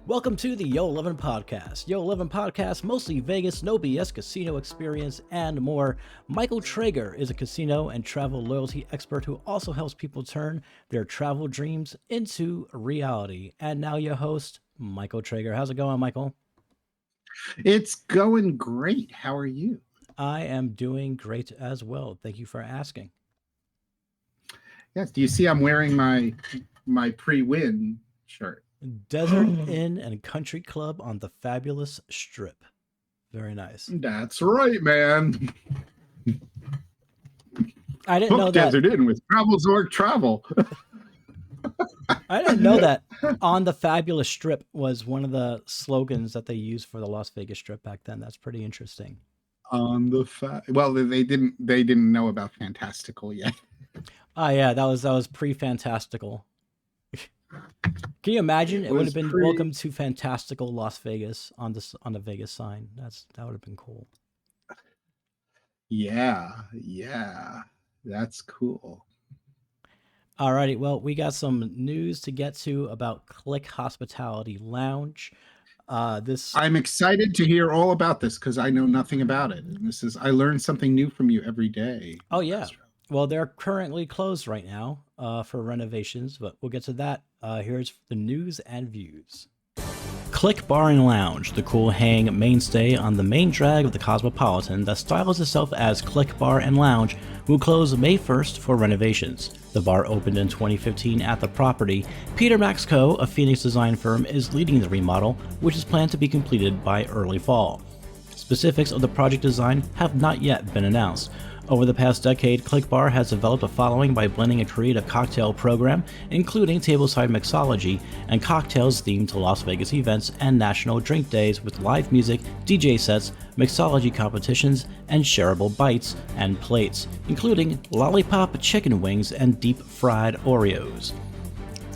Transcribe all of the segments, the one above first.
Welcome to the Yo-11 podcast. Yo-11 podcast, mostly Vegas, no BS casino experience, and more. Michael Trager is a casino and travel loyalty expert who also helps people turn their travel dreams into reality. And now your host, Michael Trager. How's it going, Michael? It's going great. How are you? I am doing great as well. Thank you for asking. Yes. Do you see I'm wearing my pre-Wynn shirt? Desert Inn and Country Club on the fabulous Strip. Very nice. That's right, man. I didn't know that. Desert Inn with Zork Travel. I didn't know that on the fabulous Strip was one of the slogans that they used for the Las Vegas Strip back then. That's pretty interesting. On the well, they didn't know about Fantastical yet. Oh yeah, that was pre-Fantastical. Can you imagine? It would have been welcome to Fantastical Las Vegas on the Vegas sign. That would have been cool. Yeah, that's cool. Alrighty, well, we got some news to get to about Click Hospitality Lounge. I'm excited to hear all about this because I know nothing about it. And I learn something new from you every day. Oh yeah. Well, they're currently closed right now for renovations, but we'll get to that. Here's the news and views. Click Bar and Lounge, the cool hang mainstay on the main drag of the Cosmopolitan that styles itself as Click Bar and Lounge, will close May 1st for renovations. The bar opened in 2015 at the property. Peter Maxco, a Phoenix design firm, is leading the remodel, which is planned to be completed by early fall. Specifics of the project design have not yet been announced. Over the past decade, Click Bar has developed a following by blending a creative cocktail program, including tableside mixology and cocktails themed to Las Vegas events and national drink days with live music, DJ sets, mixology competitions, and shareable bites and plates, including lollipop chicken wings and deep-fried Oreos.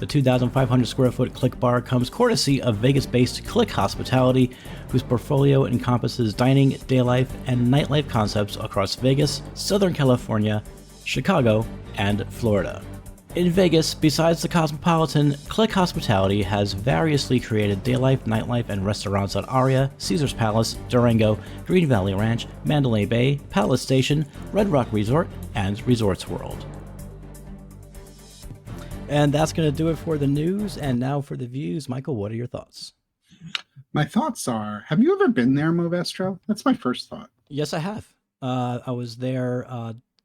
The 2,500 square foot Click Bar comes courtesy of Vegas-based Click Hospitality, whose portfolio encompasses dining, day life, and nightlife concepts across Vegas, Southern California, Chicago, and Florida. In Vegas, besides the Cosmopolitan, Click Hospitality has variously created day life, nightlife, and restaurants at Aria, Caesars Palace, Durango, Green Valley Ranch, Mandalay Bay, Palace Station, Red Rock Resort, and Resorts World. And that's going to do it for the news. And now for the views. Michael, what are your thoughts? My thoughts are, have you ever been there, Movestro? That's my first thought. Yes, I have. I was there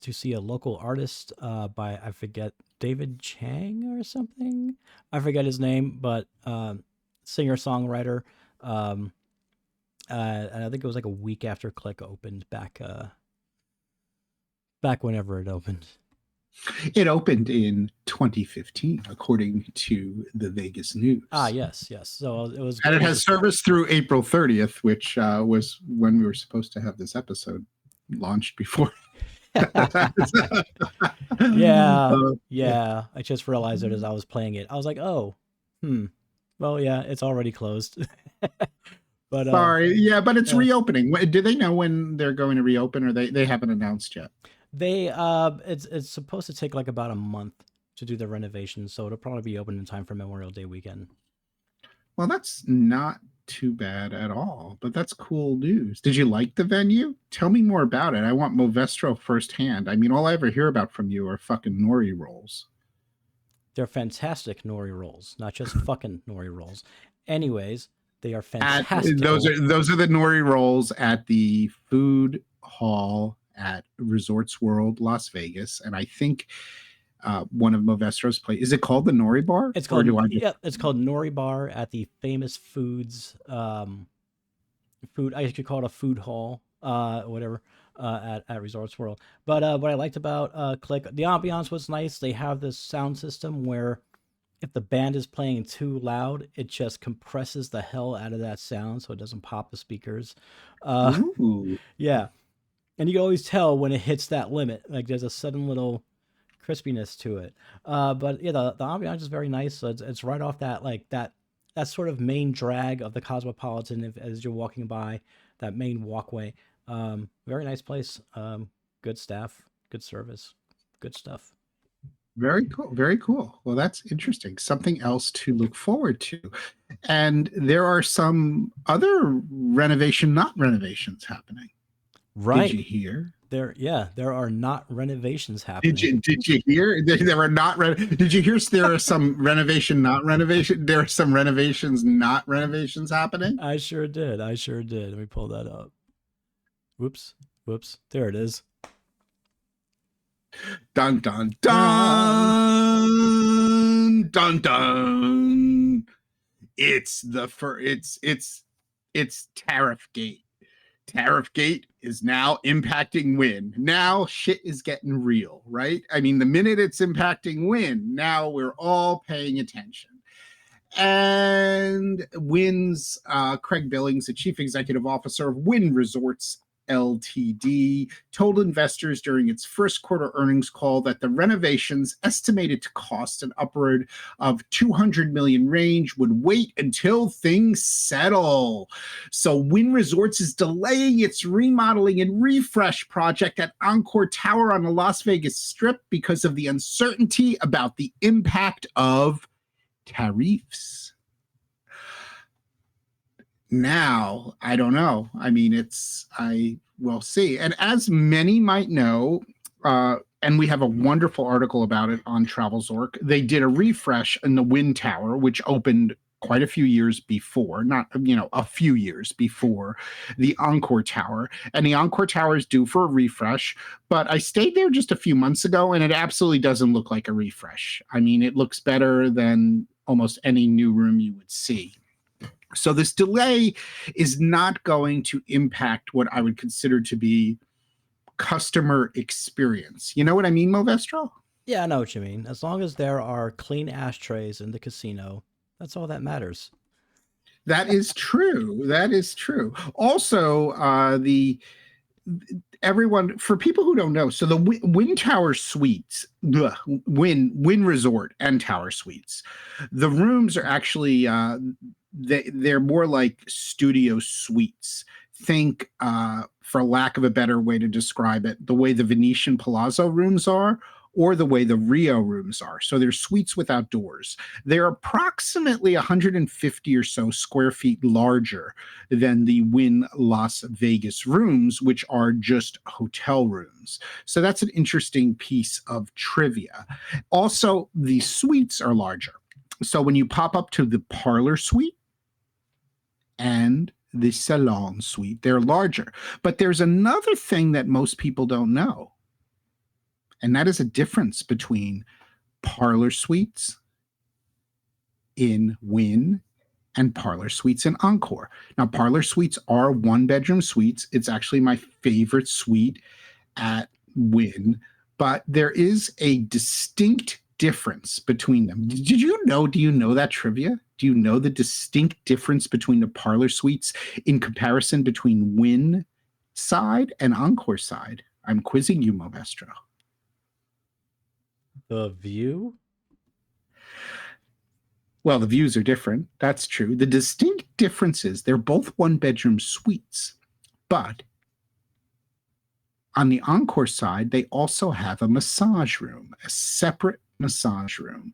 to see a local artist by, I forget, David Chang or something. I forget his name, but singer-songwriter. And I think it was like a week after Click opened back whenever it opened. It opened in 2015, according to the Vegas News. Ah, yes. So it was, and it has service through April 30th, which was when we were supposed to have this episode launched before. Yeah. I just realized it as I was playing it. I was like, oh, well, yeah, it's already closed. But sorry, but it's reopening. Do they know when they're going to reopen, or they haven't announced yet? They it's supposed to take like about a month to do the renovation, so it'll probably be open in time for Memorial Day weekend. Well, that's not too bad at all, but that's cool news. Did you like the venue? Tell me more about it. I want Movestro firsthand. I mean, all I ever hear about from you are fucking nori rolls. They're fantastic nori rolls, not just fucking nori rolls. Anyways, they are fantastic. Those are the nori rolls at the food hall at Resorts World, Las Vegas, and I think one of Movestro's place. Is it called the Nori Bar? It's called it's called Nori Bar at the Famous Foods food. I could call it a food hall, whatever, at Resorts World. But what I liked about Click, the ambiance was nice. They have this sound system where if the band is playing too loud, it just compresses the hell out of that sound so it doesn't pop the speakers. Yeah. And you can always tell when it hits that limit. Like there's a sudden little crispiness to it. But yeah, the ambiance is very nice. So it's right off that sort of main drag of the Cosmopolitan as you're walking by that main walkway. Very nice place. Good staff, good service, good stuff. Very cool. Very cool. Well, that's interesting. Something else to look forward to. And there are some other not renovations happening. Did Right. you hear? There are not renovations happening. Did you hear? There were not. Did you hear? There are some renovation, not renovation. There are some renovations, not renovations happening. I sure did. I sure did. Let me pull that up. Whoops. Whoops. There it is. Dun dun Dun. dun dun dun. It's the it's Tariff Gate. Tariff Gate is now impacting Wynn. Now shit is getting real, right? I mean, the minute it's impacting Wynn, now we're all paying attention. And Wynn's Craig Billings, the chief executive officer of Wynn Resorts Ltd, told investors during its first quarter earnings call that the renovations, estimated to cost an upward of 200 million range, would wait until things settle. So Wynn Resorts is delaying its remodeling and refresh project at Encore Tower on the Las Vegas Strip because of the uncertainty about the impact of tariffs. Now, I don't know. I mean, I will see. And as many might know, and we have a wonderful article about it on Travel Zork, they did a refresh in the Wynn Tower, which opened quite a few years before, not, a few years before the Encore Tower. And the Encore Tower is due for a refresh, but I stayed there just a few months ago and it absolutely doesn't look like a refresh. I mean, it looks better than almost any new room you would see. So this delay is not going to impact what I would consider to be customer experience. You know what I mean, Movestro? Yeah, I know what you mean. As long as there are clean ashtrays in the casino, that's all that matters. That is true. That is true. Also, everyone, for people who don't know, so the Wynn Tower Suites, Wynn Resort and Tower Suites, the rooms are actually they're more like studio suites. Think, for lack of a better way to describe it, the way the Venetian Palazzo rooms are, or the way the Rio rooms are. So they're suites without doors. They're approximately 150 or so square feet larger than the Wynn Las Vegas rooms, which are just hotel rooms. So that's an interesting piece of trivia. Also, the suites are larger. So when you pop up to the parlor suite and the salon suite, they're larger. But there's another thing that most people don't know, and that is a difference between parlor suites in Wynn and parlor suites in Encore. Now, parlor suites are one-bedroom suites. It's actually my favorite suite at Wynn, but there is a distinct difference between them. Do you know that trivia? Do you know the distinct difference between the parlor suites in comparison between Wynn side and Encore side? I'm quizzing you, Movestro. The view? Well, the views are different. That's true. The distinct difference is they're both one-bedroom suites, but on the Encore side, they also have a massage room, a separate massage room.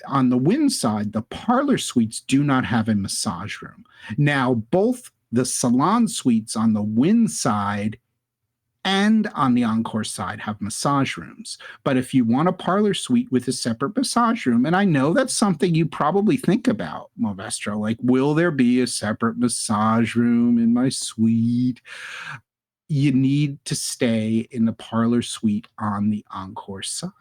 On the Wynn side, the parlor suites do not have a massage room. Now, both the salon suites on the Wynn side and on the Encore side have massage rooms. But if you want a parlor suite with a separate massage room, and I know that's something you probably think about, Movestro, like, will there be a separate massage room in my suite? You need to stay in the parlor suite on the Encore side.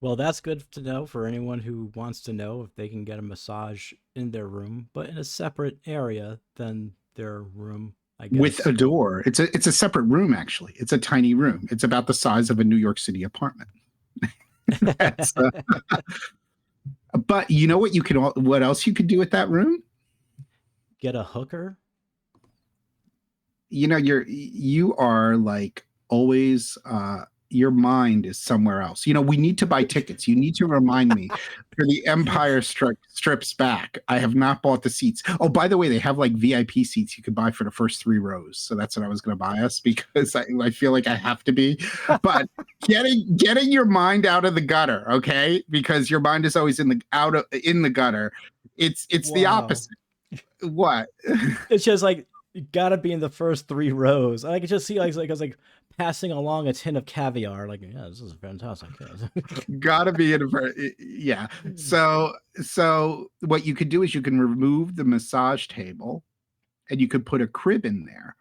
Well, that's good to know for anyone who wants to know if they can get a massage in their room, but in a separate area than their room, I guess. With a door. It's a separate room, actually. It's a tiny room. It's about the size of a New York City apartment. But you know what else you could do with that room? Get a hooker? You are like always your mind is somewhere else. You know, we need to buy tickets. You need to remind me for the Empire strips back. I have not bought the seats. Oh, by the way, they have like VIP seats you could buy for the first 3 rows. So that's what I was going to buy us because I feel like I have to be. But getting your mind out of the gutter, okay? Because your mind is always in the gutter. It's the opposite. What? It's just like you gotta be in the first 3 rows. I could just see like I was like passing along a tin of caviar. Like, yeah, this is fantastic. Gotta be in yeah. So what you could do is you can remove the massage table, and you could put a crib in there.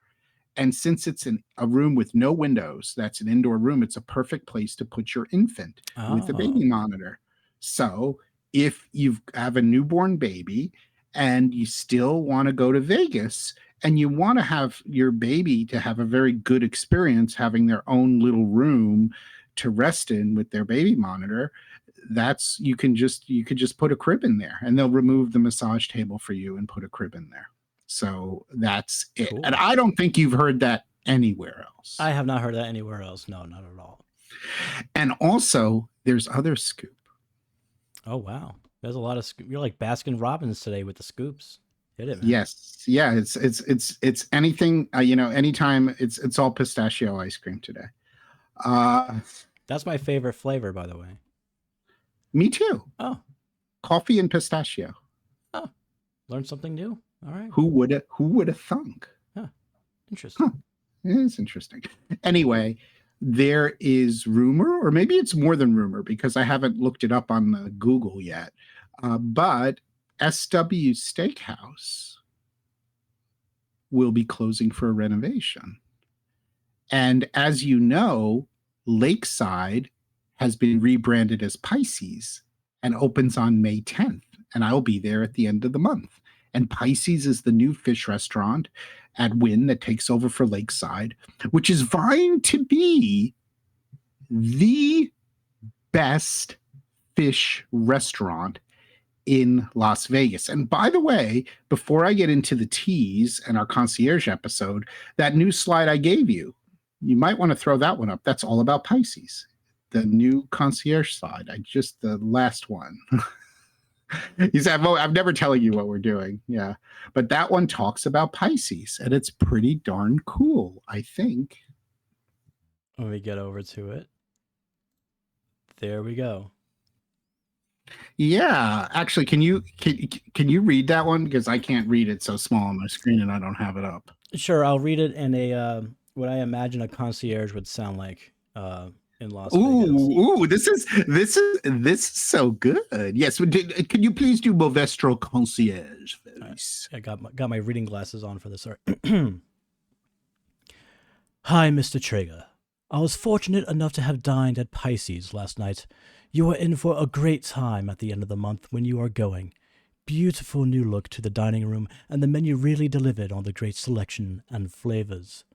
And since it's in a room with no windows, that's an indoor room, it's a perfect place to put your infant with the baby monitor. So if you have a newborn baby and you still want to go to Vegas and you want to have your baby to have a very good experience having their own little room to rest in with their baby monitor, you could just put a crib in there and they'll remove the massage table for you and put a crib in there. So that's it. Cool. And I don't think you've heard that anywhere else. I have not heard that anywhere else. No, not at all. And also there's other scoop. Oh, wow. There's a lot of you're like Baskin Robbins today with the scoops. Hit it, man. Yes. Yeah. It's anything, anytime it's all pistachio ice cream today. That's my favorite flavor, by the way. Me too. Oh. Coffee and pistachio. Oh. Learned something new. All right. Who would have thunk? Huh. Interesting. Huh. It is interesting. Anyway, there is rumor, or maybe it's more than rumor because I haven't looked it up on the Google yet. But SW Steakhouse will be closing for a renovation. And as you know, Lakeside has been rebranded as Pisces and opens on May 10th. And I'll be there at the end of the month. And Pisces is the new fish restaurant at Wynn that takes over for Lakeside, which is vying to be the best fish restaurant in Las Vegas. And by the way, before I get into the tease and our concierge episode, that new slide I gave you, you might want to throw that one up. That's all about Pisces. The new concierge slide. The last one. He said, well, I'm never telling you what we're doing. Yeah. But that one talks about Pisces, and it's pretty darn cool, I think. Let me get over to it. There we go. Yeah. Actually, can you read that one? Because I can't read it so small on my screen and I don't have it up. Sure. I'll read it in a what I imagine a concierge would sound like in Las Vegas. Ooh, this is so good. Yes, can you please do Movestro Concierge? I got my reading glasses on for this. Sorry. Hi, Mr. Trager. I was fortunate enough to have dined at Pisces last night. You are in for a great time at the end of the month when you are going. Beautiful new look to the dining room, and the menu really delivered on the great selection and flavors.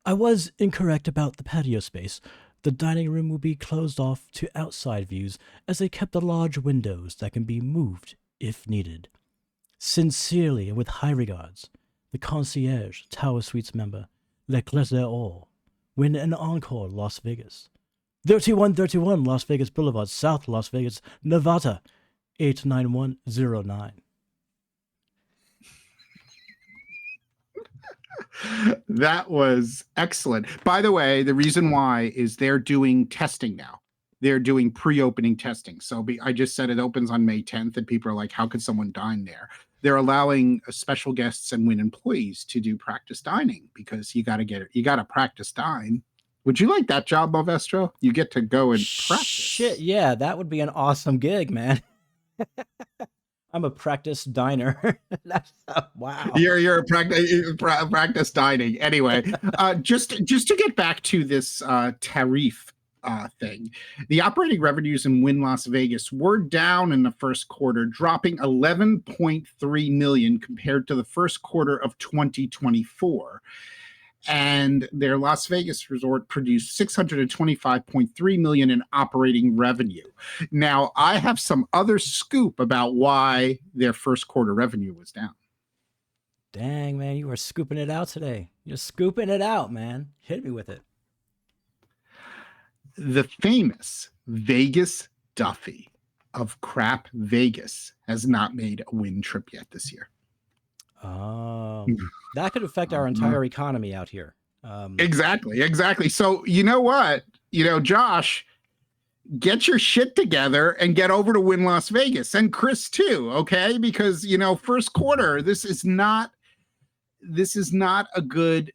I was incorrect about the patio space. The dining room will be closed off to outside views as they kept the large windows that can be moved if needed. Sincerely and with high regards, the Concierge Tower Suites member, L'Eclair d'Or, Wynn and Encore Las Vegas. 3131 Las Vegas Boulevard, South Las Vegas, Nevada, 89109. That was excellent. By the way, the reason why is they're doing testing now. They're doing pre-opening testing. So I just said it opens on May 10th, and people are like, how could someone dine there? They're allowing special guests and Wynn employees to do practice dining because you got to practice dine. Would you like that job, Movestro? You get to go and practice. Shit, yeah, that would be an awesome gig, man. I'm a practice diner. Wow. You're a practice dining. Anyway, just to get back to this tariff thing, the operating revenues in Wynn Las Vegas were down in the first quarter, dropping 11.3 million compared to the first quarter of 2024. And their Las Vegas resort produced 625.3 million in operating revenue. Now, I have some other scoop about why their first quarter revenue was down. Dang, man, you are scooping it out today. You're scooping it out, man. Hit me with it. The famous Vegas Duffy of Crap Vegas has not made a Wynn trip yet this year. That could affect our entire economy out here. Exactly. So you know what? Josh, get your shit together and get over to Wynn Las Vegas, and Chris too, okay? Because first quarter, this is not a good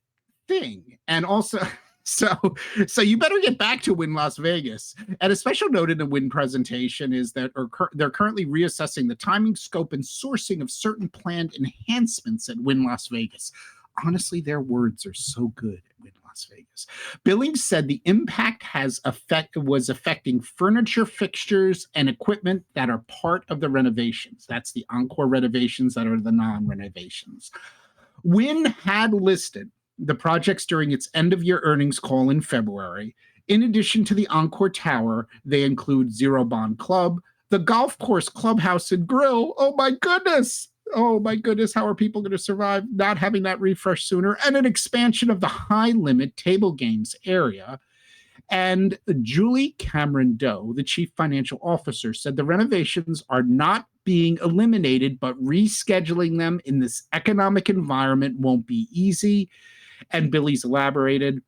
thing. And also, so you better get back to Wynn Las Vegas. And a special note in the Wynn presentation is that they're currently reassessing the timing, scope, and sourcing of certain planned enhancements at Wynn Las Vegas. Honestly, their words are so good at Wynn Las Vegas. Billings said the impact was affecting furniture, fixtures, and equipment that are part of the renovations. That's the Encore renovations that are the non-renovations. Wynn had listed the projects during its end-of-year earnings call in February. In addition to the Encore Tower, they include Zero Bond Club, the golf course clubhouse and grill. Oh my goodness, how are people going to survive not having that refresh sooner? And an expansion of the high-limit table games area. And Julie Cameron Doe, the chief financial officer, said the renovations are not being eliminated, but rescheduling them in this economic environment won't be easy. And Billy's elaborated,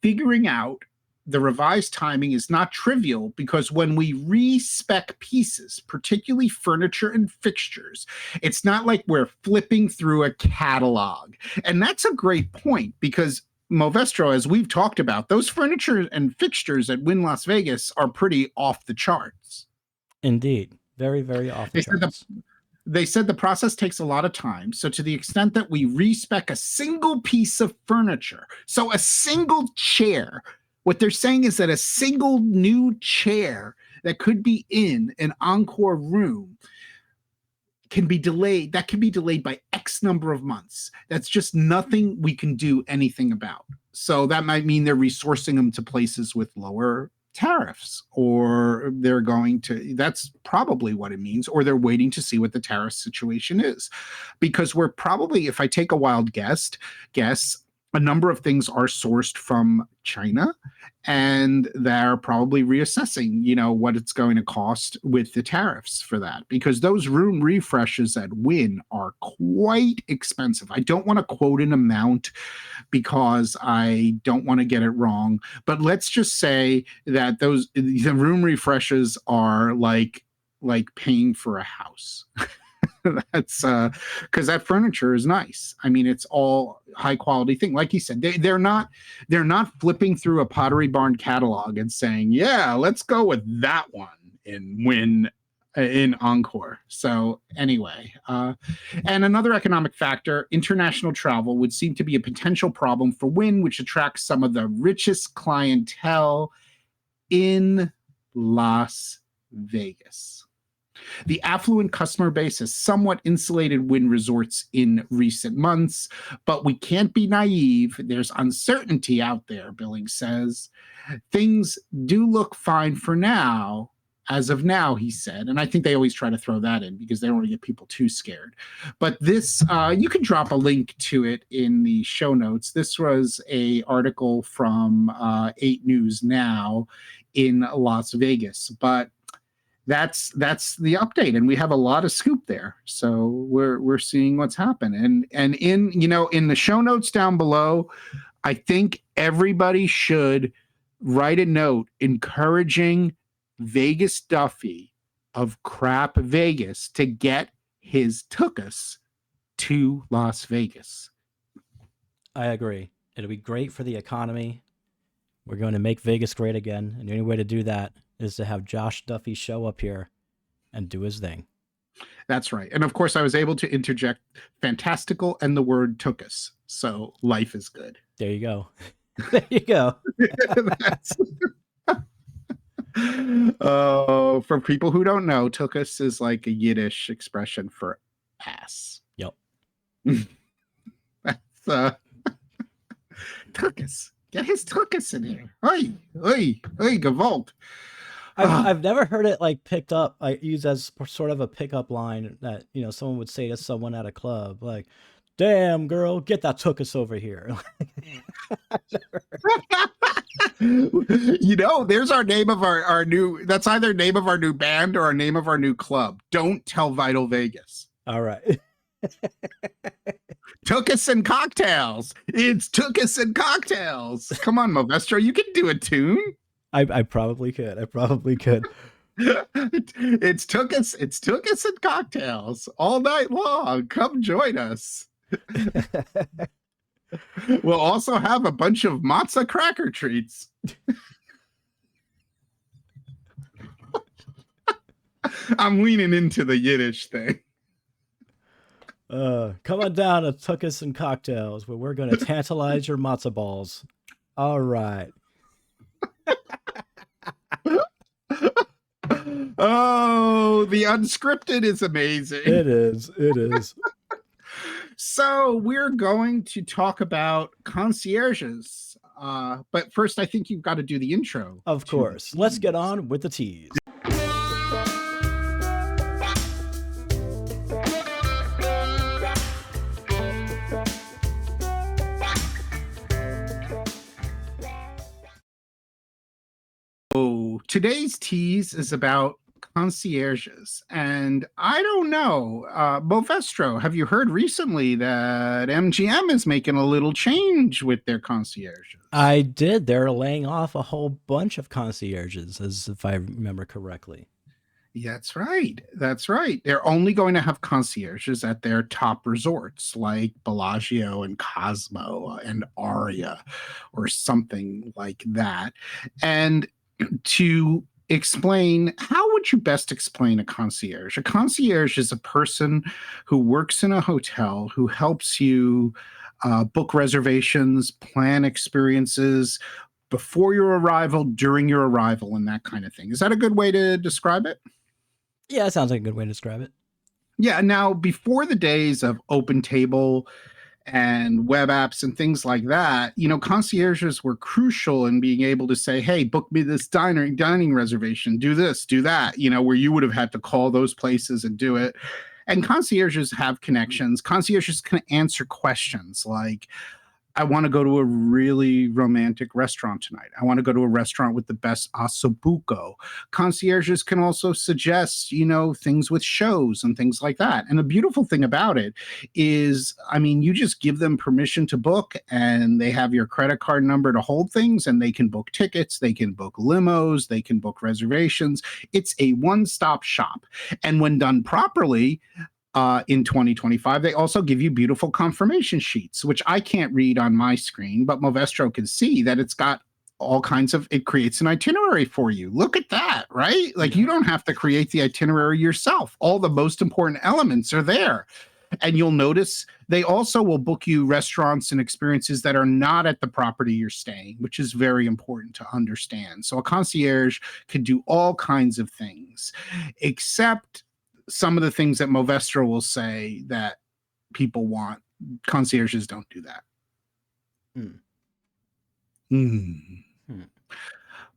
figuring out the revised timing is not trivial because when we respec pieces, particularly furniture and fixtures, it's not like we're flipping through a catalog. And that's a great point because Movestro, as we've talked about, those furniture and fixtures at Wynn Las Vegas are pretty off the charts. Indeed. Very, very off the charts. They said the process takes a lot of time. So to the extent that we respec a single piece of furniture, so a single chair, what they're saying is that a single new chair that could be in an Encore room can be delayed. That can be delayed by X number of months. That's just nothing we can do anything about. So that might mean they're resourcing them to places with lower tariffs, or they're going to, that's probably what it means, or they're waiting to see what the tariff situation is. Because we're probably, if I take a wild guess, a number of things are sourced from China, and they're probably reassessing, what it's going to cost with the tariffs for that, because those room refreshes at Wynn are quite expensive. I don't want to quote an amount because I don't want to get it wrong, but let's just say that the room refreshes are like paying for a house. That's because that furniture is nice. I mean, it's all high quality thing. Like you said, they're not flipping through a Pottery Barn catalog and saying, yeah, let's go with that one in Encore. So anyway, and another economic factor, international travel would seem to be a potential problem for Wynn, which attracts some of the richest clientele in Las Vegas. The affluent customer base has somewhat insulated Wynn resorts in recent months, but we can't be naive. There's uncertainty out there, Billings says. Things do look fine for now, as of now, he said. And I think they always try to throw that in because they don't want to get people too scared. But this, you can drop a link to it in the show notes. This was an article from 8 News Now in Las Vegas. But that's the update, and we have a lot of scoop there. So we're seeing what's happened, and in in the show notes down below, I think everybody should write a note encouraging Vegas Duffy of Crap Vegas to get his Tuchus to Las Vegas. I agree. It'll be great for the economy. We're going to make Vegas great again, and the only way to do that is to have Josh Duffy show up here and do his thing. That's right. And of course, I was able to interject fantastical and the word Tuchus. So life is good. There you go. There you go. For people who don't know, Tuchus is like a Yiddish expression for ass. Yep. That's Tuchus. Get his Tuchus in here. Oi, Gewalt. I've never heard it like picked up. I use as sort of a pickup line that someone would say to someone at a club, like Damn, girl, get that Tuchus over here. There's our name of our new, that's either name of our new band or our name of our new club. Don't tell Vital Vegas. All right. Tuchus and Cocktails. It's Tuchus and Cocktails. Come on, Movestro, you can do a tune. I probably could. I probably could. It's Tuchus and Cocktails all night long. Come join us. We'll also have a bunch of matzo cracker treats. I'm leaning into the Yiddish thing. Come on down to Tuchus and Cocktails, where we're going to tantalize your matzo balls. All right. Oh, the unscripted is amazing. It is. It is. So we're going to talk about concierges. But first, I think you've got to do the intro. Of course. Let's get on with the tease. So today's tease is about concierges, and I don't know, Movestro, have you heard recently that MGM is making a little change with their concierges? I did. They're laying off a whole bunch of concierges, as if I remember correctly. That's right. That's right. They're only going to have concierges at their top resorts like Bellagio and Cosmo and Aria or something like that. And to explain, how would you best explain a concierge? A concierge is a person who works in a hotel who helps you book reservations, plan experiences before your arrival, during your arrival, and that kind of thing. Is that a good way to describe it? Yeah, it sounds like a good way to describe it. Yeah. Now, before the days of Open Table and web apps and things like that, concierges were crucial in being able to say, hey, book me this dining reservation, do this, do that, where you would have had to call those places and do it. And concierges have connections. Concierges can answer questions like, I want to go to a really romantic restaurant tonight. I want to go to a restaurant with the best ossobuco. Concierges can also suggest, things with shows and things like that. And the beautiful thing about it is, you just give them permission to book and they have your credit card number to hold things, and they can book tickets, they can book limos, they can book reservations. It's a one-stop shop. And when done properly, in 2025, they also give you beautiful confirmation sheets, which I can't read on my screen, but Movestro can see that it's got all kinds of, it creates an itinerary for you. Look at that, right? Like, you don't have to create the itinerary yourself. All the most important elements are there. And you'll notice they also will book you restaurants and experiences that are not at the property you're staying, which is very important to understand. So a concierge can do all kinds of things, except some of the things that Movestro will say that people want. Concierges don't do that.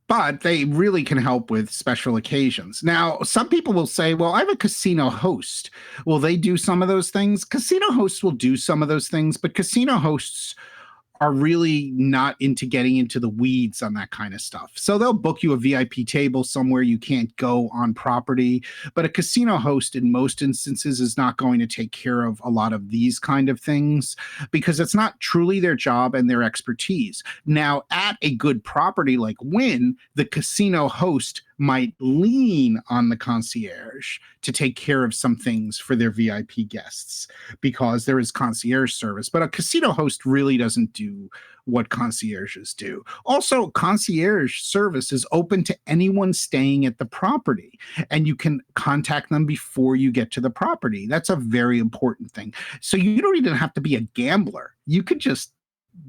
But they really can help with special occasions. Now, some people will say, well, I have a casino host. Will they do some of those things? Casino hosts will do some of those things, but casino hosts are really not into getting into the weeds on that kind of stuff. So they'll book you a VIP table somewhere you can't go on property, but a casino host in most instances is not going to take care of a lot of these kind of things because it's not truly their job and their expertise. Now, at a good property like Wynn, the casino host might lean on the concierge to take care of some things for their VIP guests because there is concierge service. But a casino host really doesn't do what concierges do. Also, concierge service is open to anyone staying at the property, and you can contact them before you get to the property. That's a very important thing. So you don't even have to be a gambler. You could just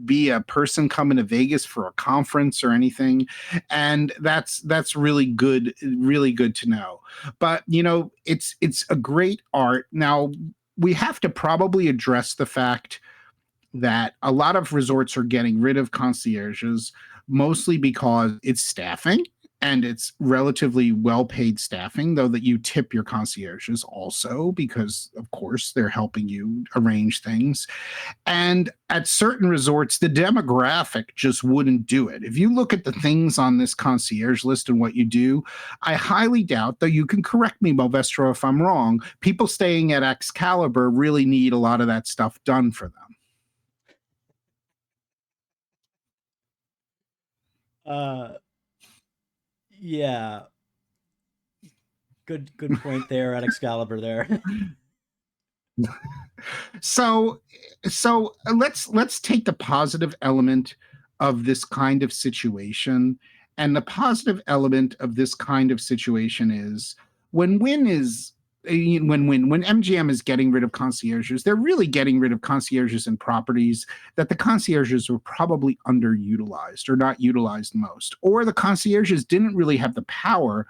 be a person coming to Vegas for a conference or anything. And that's really good to know. But, it's a great art. Now, we have to probably address the fact that a lot of resorts are getting rid of concierges, mostly because it's staffing and it's relatively well-paid staffing, though that you tip your concierges also because, of course, they're helping you arrange things. And at certain resorts, the demographic just wouldn't do it. If you look at the things on this concierge list and what you do, I highly doubt, though you can correct me, Movestro, if I'm wrong, people staying at Excalibur really need a lot of that stuff done for them. Yeah. Good point there at Excalibur there. So let's take the positive element of this kind of situation. And the positive element of this kind of situation is when Wynn is when MGM is getting rid of concierges, they're really getting rid of concierges and properties that the concierges were probably underutilized or not utilized most, or the concierges didn't really have the power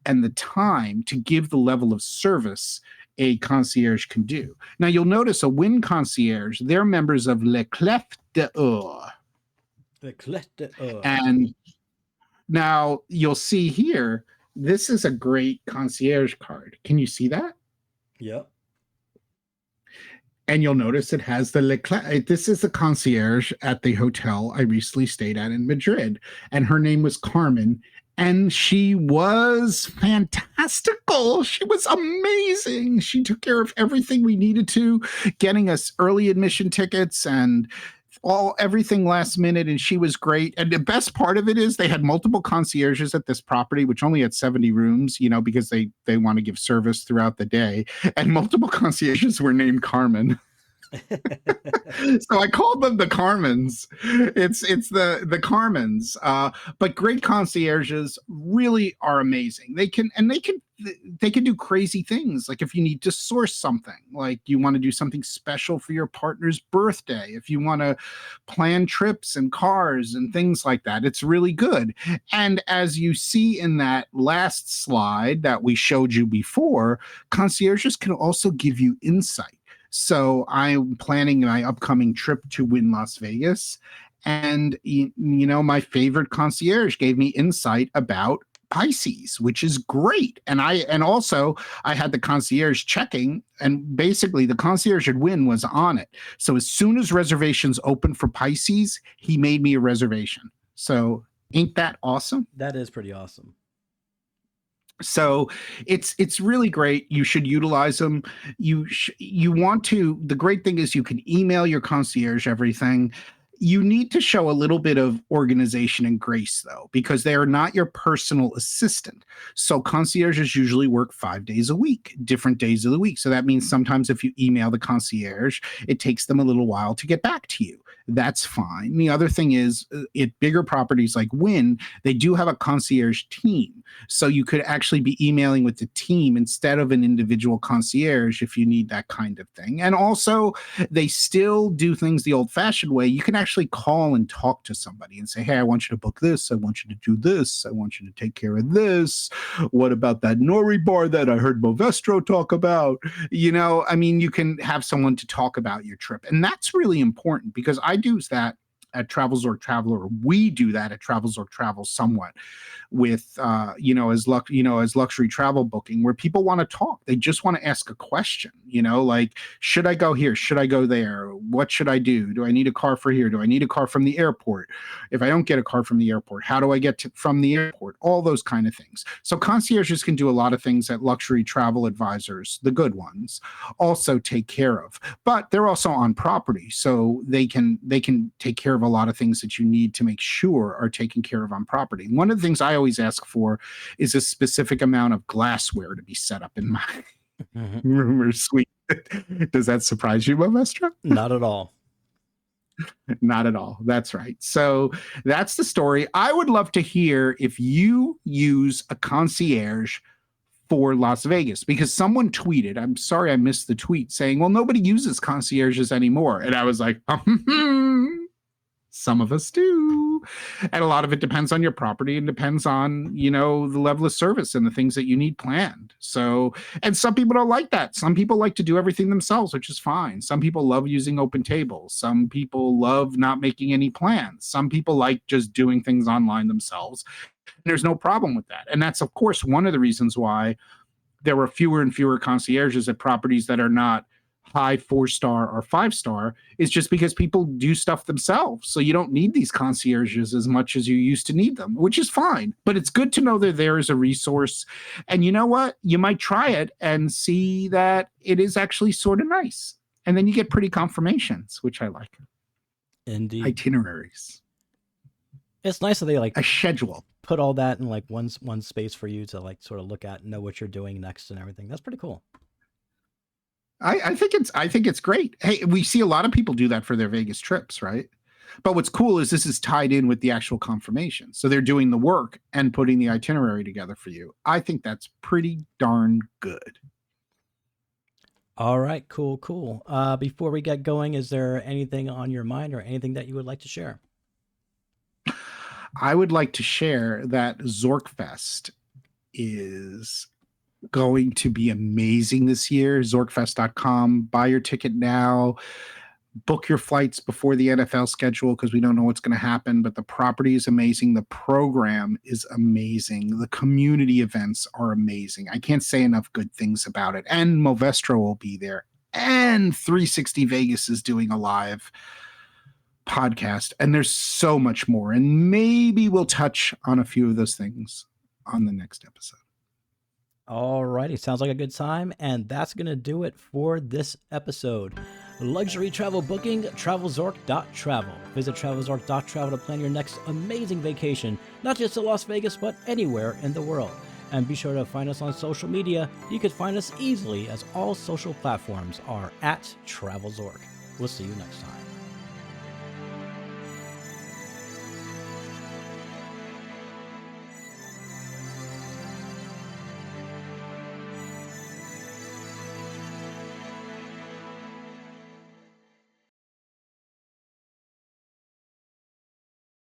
and the time to give the level of service a concierge can do. Now, you'll notice a Wynn concierge, they're members of Le Clef d'Or. The Clef d'Or. And now you'll see here, this is a great concierge card. Can you see that? Yep. And you'll notice it has the Le Clef. This is a concierge at the hotel I recently stayed at in Madrid. And her name was Carmen. And she was fantastical. She was amazing. She took care of everything we needed to, getting us early admission tickets and everything last minute. And she was great. And the best part of it is they had multiple concierges at this property, which only had 70 rooms, because they want to give service throughout the day. And multiple concierges were named Carmen. So I called them the Carmens. It's the Carmens. But great concierges really are amazing. They can do crazy things. Like if you need to source something, like you want to do something special for your partner's birthday, if you want to plan trips and cars and things like that, it's really good. And as you see in that last slide that we showed you before, concierges can also give you insight. So I'm planning my upcoming trip to Wynn Las Vegas. And, my favorite concierge gave me insight about Pisces, which is great. And also I had the concierge checking, and basically the concierge at Wynn was on it. So as soon as reservations opened for Pisces, he made me a reservation. So ain't that awesome? That is pretty awesome. So it's really great. You should utilize them. You want to. The great thing is you can email your concierge everything. You need to show a little bit of organization and grace, though, because they are not your personal assistant. So concierges usually work 5 days a week, different days of the week. So that means sometimes if you email the concierge, it takes them a little while to get back to you. That's fine. The other thing is, at bigger properties like Wynn, they do have a concierge team. So you could actually be emailing with the team instead of an individual concierge if you need that kind of thing. And also, they still do things the old-fashioned way. You can actually call and talk to somebody and say, hey, I want you to book this. I want you to do this. I want you to take care of this. What about that nori bar that I heard Movestro talk about? You can have someone to talk about your trip. And that's really important because I do that at Travel Zork Travel, or we do that at Travel Zork Travel somewhat with, as luxury travel booking, where people want to talk. They just want to ask a question, like, should I go here? Should I go there? What should I do? Do I need a car for here? Do I need a car from the airport? If I don't get a car from the airport, how do I get from the airport? All those kind of things. So concierges can do a lot of things that luxury travel advisors, the good ones, also take care of. But they're also on property, so they can take care of a lot of things that you need to make sure are taken care of on property. One of the things I always ask for is a specific amount of glassware to be set up in my room or suite. Does that surprise you, Movestro? Not at all. Not at all. That's right. So that's the story. I would love to hear if you use a concierge for Las Vegas, because someone tweeted, I'm sorry I missed the tweet, saying, well, nobody uses concierges anymore. And I was like, some of us do. And a lot of it depends on your property and depends on, the level of service and the things that you need planned. So, and some people don't like that. Some people like to do everything themselves, which is fine. Some people love using open tables. Some people love not making any plans. Some people like just doing things online themselves. There's no problem with that. And that's, of course, one of the reasons why there were fewer and fewer concierges at properties that are not high 4-star or 5-star, is just because people do stuff themselves. So you don't need these concierges as much as you used to need them, which is fine. But it's good to know they're there as a resource. And you know what? You might try it and see that it is actually sort of nice. And then you get pretty confirmations, which I like. Indeed. Itineraries. It's nice that they like a schedule. Put all that in like one space for you to like sort of look at and know what you're doing next and everything. That's pretty cool. I think it's great. Hey, we see a lot of people do that for their Vegas trips, right? But what's cool is this is tied in with the actual confirmation. So they're doing the work and putting the itinerary together for you. I think that's pretty darn good. All right, cool. Before we get going, is there anything on your mind or anything that you would like to share? I would like to share that ZorkFest is going to be amazing this year. ZorkFest.com. Buy your ticket now. Book your flights before the NFL schedule because we don't know what's going to happen, but the property is amazing. The program is amazing. The community events are amazing. I can't say enough good things about it. And Movestro will be there. And 360 Vegas is doing a live podcast. And there's so much more. And maybe we'll touch on a few of those things on the next episode. All righty, sounds like a good time, and that's going to do it for this episode. Luxury travel booking, travelzork.travel. Visit travelzork.travel to plan your next amazing vacation, not just to Las Vegas, but anywhere in the world. And be sure to find us on social media. You can find us easily as all social platforms are at TravelZork. We'll see you next time.